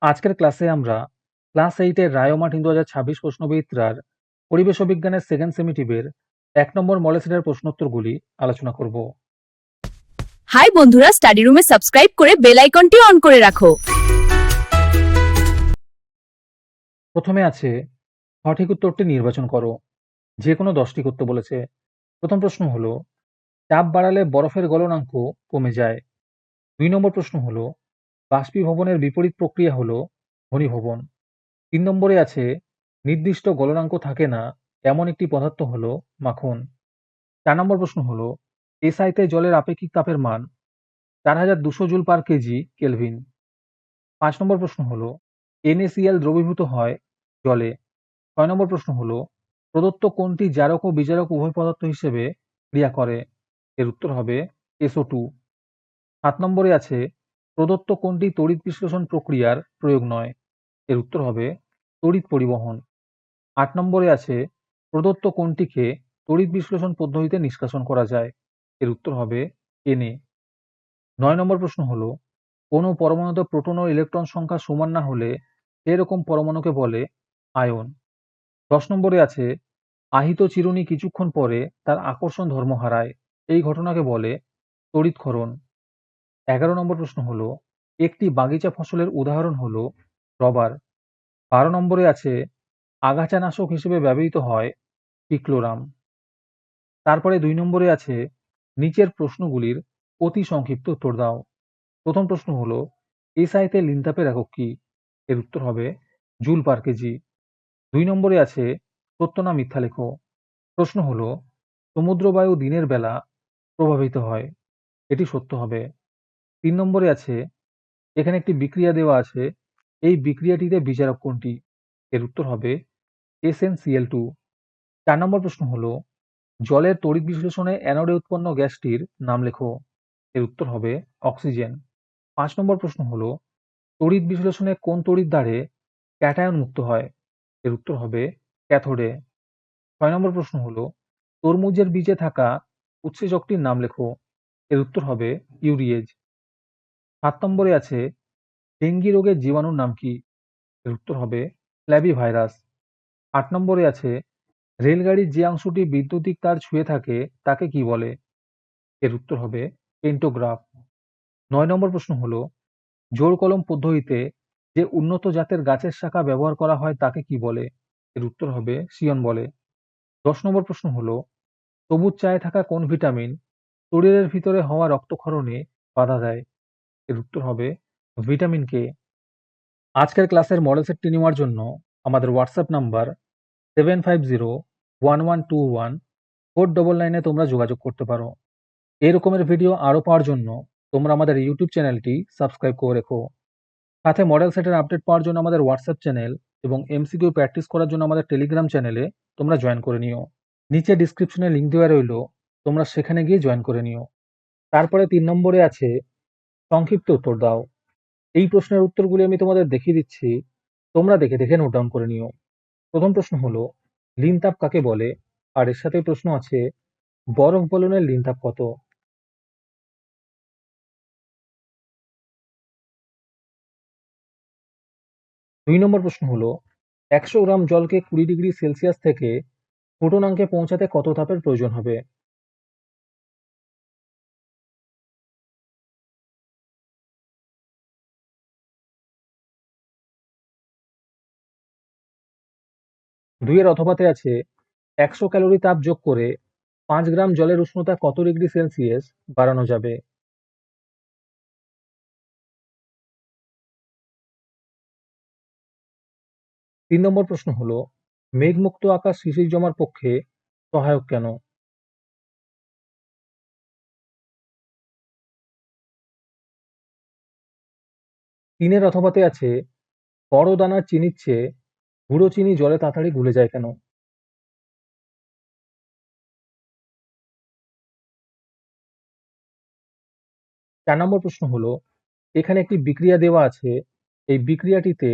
আজকের ক্লাসে আমরা ক্লাস 8 এর রায়োমার্টিন 2026 প্রশ্নবিচিত্রার পরিবেশ ও বিজ্ঞানের সেকেন্ড সেমিটিভের 1 নম্বর মডেল সেটের প্রশ্নোত্তরগুলি আলোচনা করব। হাই বন্ধুরা, স্টাডি রুমে সাবস্ক্রাইব করে বেল আইকনটি অন করে রাখো। প্রথমে আছে সঠিক উত্তরটি নির্বাচন করো। যে কোনো 10টি করতে বলেছে। প্রথম প্রশ্ন হলো চাপ বাড়ালে বরফের গলনাঙ্ক কমে যায়। 2 নম্বর প্রশ্ন হলো বাষ্পীভবনের বিপরীত প্রক্রিয়া হলো ঘনীভবন। 3 নম্বরে আছে নির্দিষ্ট গলনাঙ্ক থাকে না এমন একটি পদার্থ হলো মাখন। 4 নম্বর প্রশ্ন হলো এসআইতে জলের আপেক্ষিক তাপের মান 4200 জুল পার কেজি কেলভিন। 5 নম্বর প্রশ্ন হলো NaCl দ্রবীভূত হয় জলে। 6 নম্বর প্রশ্ন হলো প্রদত্ত কোনটি জারক ও বিজারক উভয় পদার্থ হিসেবে ক্রিয়া করে? এর উত্তর হবে SO2। 7 নম্বরে আছে প্রদত্ত কোনটি তড়িৎ বিশ্লেষণ প্রক্রিয়ার প্রয়োগ নয়? এর উত্তর হবে তড়িৎ পরিবহন। 8 নম্বরে আছে প্রদত্ত কোনটিকে তড়িৎ বিশ্লেষণ পদ্ধতিতে নিষ্কাশন করা যায়? এর উত্তর হবে Na। 9 নম্বর প্রশ্ন হলো কোনো পরমাণুতে প্রোটন ও ইলেকট্রন সংখ্যা সমান না হলে সেরকম পরমাণুকে বলে আয়ন। 10 নম্বরে আছে আহিত চিরুনি কিছুক্ষণ পরে তার আকর্ষণ ধর্ম হারায়, এই ঘটনাকে বলে তড়িৎক্ষরণ। 11 নম্বর প্রশ্ন হলো একটি বাগিচা ফসলের উদাহরণ হলো রবার। 12 নম্বরে আছে আগাছানাশক হিসেবে ব্যবহৃত হয় পিক্লোরাম। তারপরে 2 নম্বরে আছে নিচের প্রশ্নগুলির অতি সংক্ষিপ্ত উত্তর দাও। প্রথম প্রশ্ন হলো এসআইতে লিনতাপের একক কি? এর উত্তর হবে জুল পার কেজি। 2 নম্বরে আছে সত্য না মিথ্যা লেখো। প্রশ্ন হলো সমুদ্রবায়ু দিনের বেলা প্রভাবিত হয়, এটি সত্য হবে। 3 নম্বরে আছে এখানে একটি বিক্রিয়া দেওয়া আছে, এই বিক্রিয়াটিতে বিচারক কোনটি? এর উত্তর হবে SnCl2। 4 নম্বর প্রশ্ন হলো জলের তড়িৎ বিশ্লেষণে অ্যানোডে উৎপন্ন গ্যাসটির নাম লেখো। এর উত্তর হবে অক্সিজেন। 5 নম্বর প্রশ্ন হলো তড়িৎ বিশ্লেষণে কোন তড়িৎ দ্বারে ক্যাটায়ন মুক্ত হয়? এর উত্তর হবে ক্যাথোডে। 6 নম্বর প্রশ্ন হলো তরমুজের বীজে থাকা উৎসেচকটির নাম লেখো। এর উত্তর হবে ইউরিয়েজ। 7 নম্বরে আছে ডেঙ্গি রোগের জীবাণুর নাম কি? এর উত্তর হবে ফ্ল্যাবিভাইরাস। 8 নম্বরে আছে রেলগাড়ির যে অংশটি বৈদ্যুতিক তার ছুঁয়ে থাকে তাকে কি বলে? এর উত্তর হবে পেন্টোগ্রাফ। 9 নম্বর প্রশ্ন হলো জোড় কলম পদ্ধতিতে যে উন্নত জাতের গাছের শাখা ব্যবহার করা হয় তাকে কি বলে? এর উত্তর হবে সিয়ন বলে। 10 নম্বর প্রশ্ন হলো সবুজ চায়ে থাকা কোন ভিটামিন শরীরের ভিতরে হওয়া রক্তক্ষরণে বাধা দেয়? এর উত্তর হবে ভিটামিন কে। আজকের ক্লাসের মডেল সেটটি নেওয়ার জন্য আমাদের হোয়াটসঅ্যাপ নাম্বার 7501121499 তোমরা যোগাযোগ করতে পারো। এই রকমের ভিডিও আরও পাওয়ার জন্য তোমরা আমাদের ইউটিউব চ্যানেলটি সাবস্ক্রাইব করে রেখো। সাথে মডেল সেটের আপডেট পাওয়ার জন্য আমাদের হোয়াটসঅ্যাপ চ্যানেল এবং এমসিকিউ প্র্যাকটিস করার জন্য আমাদের টেলিগ্রাম চ্যানেলে তোমরা জয়েন করে নিও। নিচে ডিসক্রিপশনে লিঙ্ক দেওয়া রইল, তোমরা সেখানে গিয়ে জয়েন করে নিও। তারপরে 3 নম্বরে আছে সংক্ষিপ্ত উত্তর দাও। এই প্রশ্নের উত্তরগুলি আমি তোমাদের দেখিয়ে দিচ্ছি, তোমরা দেখে দেখে নোট ডাউন করে নিও। প্রথম প্রশ্ন হলো লিনতাপ কাকে বলে? আর এর সাথে প্রশ্ন আছে বরফ গলনের লিনতাপ কত? 2 নম্বর প্রশ্ন হলো 100 গ্রাম জলকে 20 ডিগ্রি সেলসিয়াস থেকে ফুটনাঙ্কে পৌঁছাতে কত তাপের প্রয়োজন হবে? 2 এর অথবাতে আছে 100 ক্যালোরি তাপ যোগ করে 5 গ্রাম জলের উষ্ণতা কত ডিগ্রি সেলসিয়াস বাড়ানো যাবে? 3 নম্বর প্রশ্ন হলো মেঘমুক্ত আকাশ শিশির জমার পক্ষে সহায়ক কেন? 3 এর অথবাতে আছে বড় দানার চিনির চেয়ে গুঁড়ো চিনি জলে তাড়াতাড়ি গুলে যায় কেন? 4 নম্বর প্রশ্ন হলো এখানে একটি বিক্রিয়া দেওয়া আছে, এই বিক্রিয়াটিতে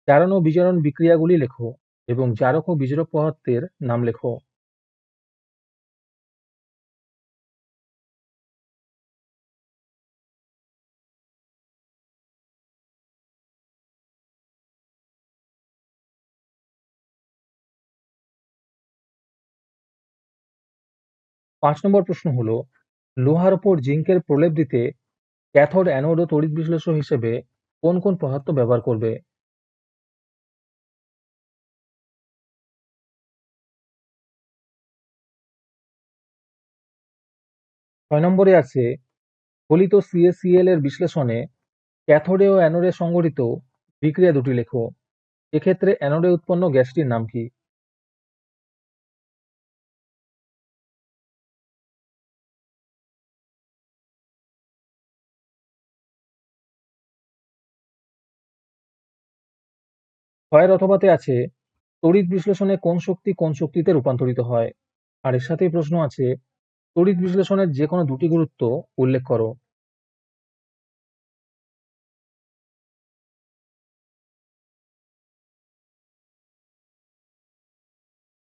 জারণ ও বিজারণ বিক্রিয়াগুলি লেখো এবং জারক ও বিজারক পদার্থের নাম লেখো। 5 নম্বর প্রশ্ন হলো, লোহার উপর জিঙ্কের প্রলেপ দিতে ক্যাথোড, অ্যানোড ও তড়িৎ বিশ্লেষক হিসেবে কোন কোন পদার্থ ব্যবহার করবে? 6 নম্বরে আছে, ফলিত CaCl এর বিশ্লেষণে ক্যাথোডে ও অ্যানোডে সংঘটিত বিক্রিয়া দুটি লেখো। এক্ষেত্রে অ্যানোডে উৎপন্ন গ্যাসটির নাম কি? 6 এর অথবাতে আছে, তড়িৎ বিশ্লেষণে কোন শক্তি কোন শক্তিতে রূপান্তরিত হয়? আর এর সাথেই প্রশ্ন আছে, তড়িৎ বিশ্লেষণের যে কোনো দুটি গুরুত্ব উল্লেখ করো।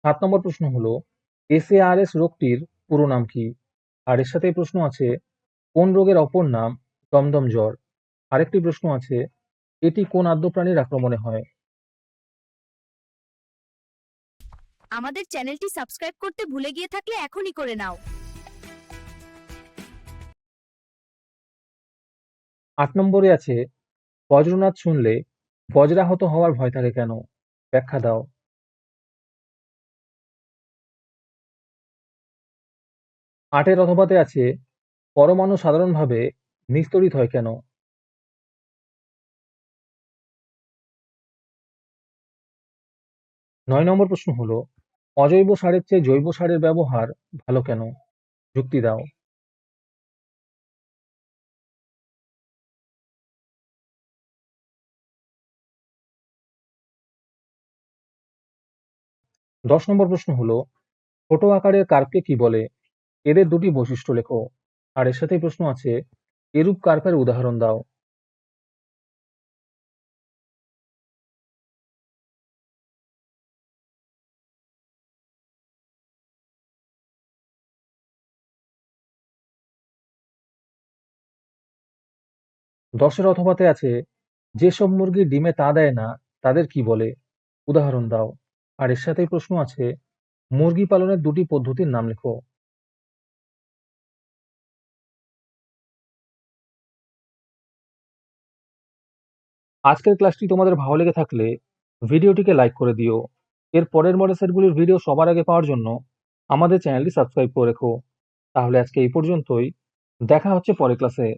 7 নম্বর প্রশ্ন হলো, SARS রোগটির পুরো নাম কি? আর এর সাথেই প্রশ্ন আছে, কোন রোগের অপর নাম দমদম জ্বর? আরেকটি প্রশ্ন আছে, এটি কোন আদ্য প্রাণীর আক্রমণে হয়? আমাদের চ্যানেলটি সাবস্ক্রাইব করতে ভুলে গিয়ে থাকলে এখনই করে নাও। 8 নম্বরে আছে, বজ্রনাদ শুনলে বজ্রাহত হওয়ার ভয় থাকে কেন? ব্যাখ্যা দাও। 8 এর অথবাতে আছে, পরমাণু সাধারণভাবে নিস্তড়িত হয় কেন? 9 নম্বর প্রশ্ন হলো, অজৈব সারের চেয়ে জৈব সারের ব্যবহার ভালো কেন? যুক্তি দাও। 10 নম্বর প্রশ্ন হলো, ছোট আকারের কার্পকে কি বলে? এদের দুটি বৈশিষ্ট্য লেখো। আর এর সাথেই প্রশ্ন আছে, এরূপ কার্পের উদাহরণ দাও। 10 এর অথবাতে আছে, যেসব মুরগি ডিমে তা দেয় না তাদের কি বলে? উদাহরণ দাও। আর এর সাথেই প্রশ্ন আছে, মুরগি পালনের দুটি পদ্ধতির নাম লেখো। আজকের ক্লাসটি তোমাদের ভালো লেগে থাকলে ভিডিওটিকে লাইক করে দিও। এর পরের মডেল সেটগুলির ভিডিও সবার আগে পাওয়ার জন্য আমাদের চ্যানেলটি সাবস্ক্রাইব করে রেখো। তাহলে আজকে এই পর্যন্তই। দেখা হচ্ছে পরের ক্লাসে।